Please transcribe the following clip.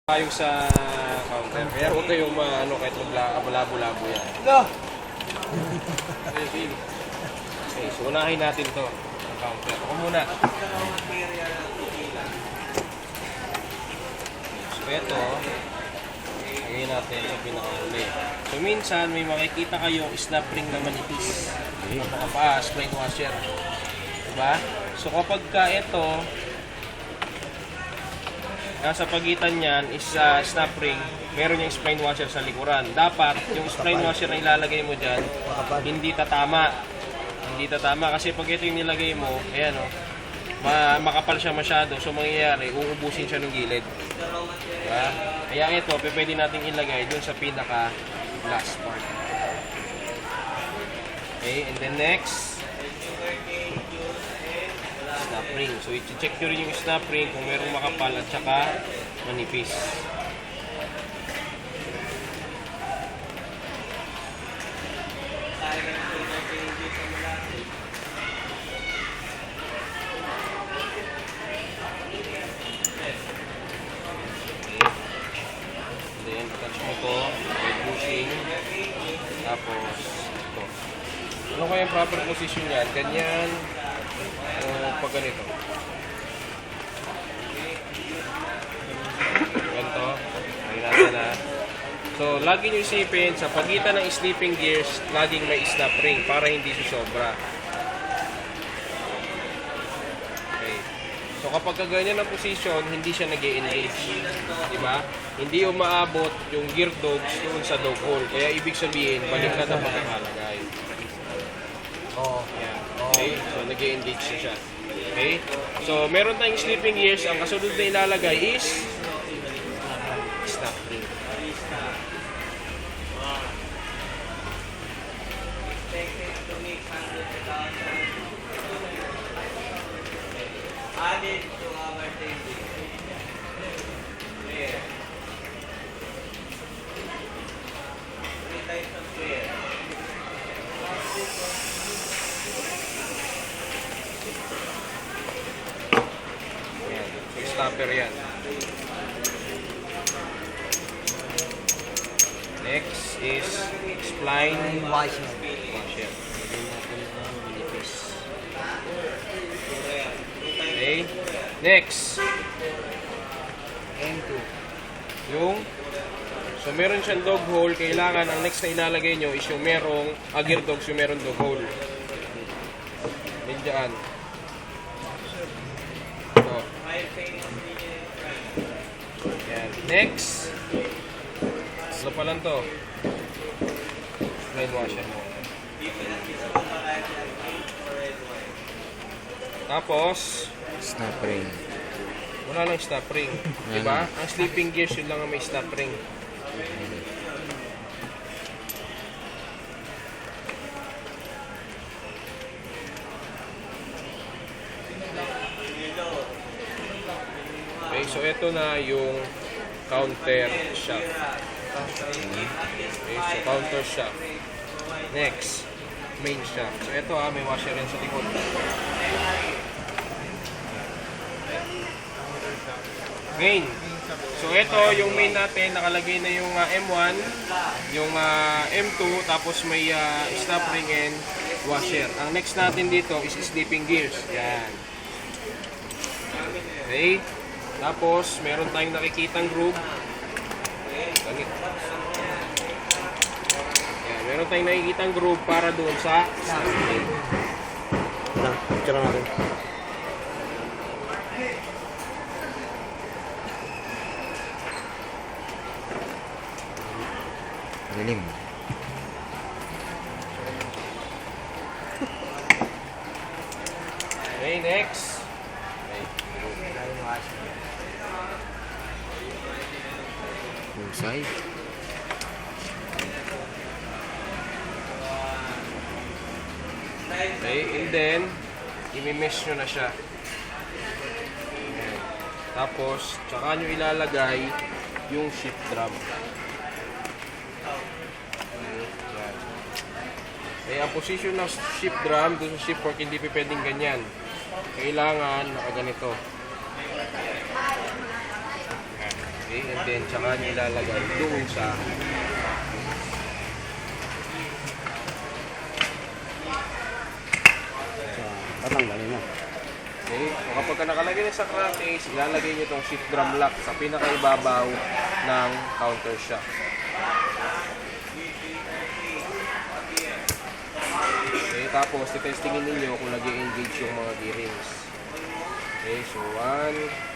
Tayo sa counter. Kaya huwag kayong ano, kahit malabo-labo yan. No! Okay, so unahin natin to ang counter. Ako muna. So ito, lagay natin sa pinakahuli. So minsan may makikita kayong snap ring na manipis. Napakapaas, spring washer. Diba? So kapag ka ito, nasa pagitan niyan is snap ring, meron yung spline washer sa likuran. Dapat yung spline washer na ilalagay mo dyan, hindi tatama. Hindi tatama kasi pag ito yung nilagay mo, ayan o, makapal siya masyado. So mangyayari, uubusin siya ng gilid. Diba? Kaya ito, pwede natin ilagay dun sa pinaka last part. Okay, and then next, snap ring. So, i-check nyo rin yung snap ring kung merong makapal at saka manipis. Then, attach mo ito by pushing. Tapos, ito. Ano kaya yung proper position yan? Ganyan. O pag ganito. Ganito. Ay natin na. So, lagi nyo isipin, sa pagitan ng sleeping gears, laging may snap ring para hindi sobra. Okay. So, kapag kaganyan ang position, hindi siya nag-e-engage. Diba? Hindi umaabot yung gear dogs doon sa dog hole. Kaya ibig sabihin, baliktad ang pagkakalagay. Ayan. Okay, so nag-engage na siya. Okay? So, meron tayong sleeping gears. Ang kasunod na ilalagay is snap ring. Added to our table. Clear. 3 types of clear. Ayan. So, stopper yan. Next is spline washer. Lagyan natin ang manipis. Okay. Next. M2. So meron siyang dog hole, kailangan ang next na ilalagay nyo is yung merong gear dogs, yung merong dog hole. Diyan. So. Yan. Next. Ano pa lang to? Spline washer. Tapos, Snap ring. wala lang snap ring. Diba? Ang sleeping gears yun lang ang may snap ring. Okay, so ito na yung counter shaft. Okay, so counter shaft. Next, main shaft. So ito may washer rin sa likod. Main. So ito yung main natin, nakalagay na yung M1, yung M2, tapos may snap ring and washer. Ang next natin dito is sleeping gears. Yan. Okay. Tapos meron tayong nakikitang groove. Yan, meron tayong nakikitang groove para doon sa snap ring. Picture natin. Lilim. Okay, next. Husay. Okay, and then imi-mesh nyo na siya. Ayan. Tapos, tsaka nyo ilalagay yung shift drum. Ayan. Eh, ang position ng shift drum doon sa shift fork hindi pwedeng ganyan. Kailangan nakaganito. Okay, and then tsaka nyo ilalagay doon sa Tatanggalin mo. okay. So, kapag ka nakalagay na sa crankcase, ilalagay nyo itong shift drum lock sa pinakaibabaw ng counter shock. Okay, tapos titestingin ninyo kung nag-engage yung mga bearings. Okay, so 1,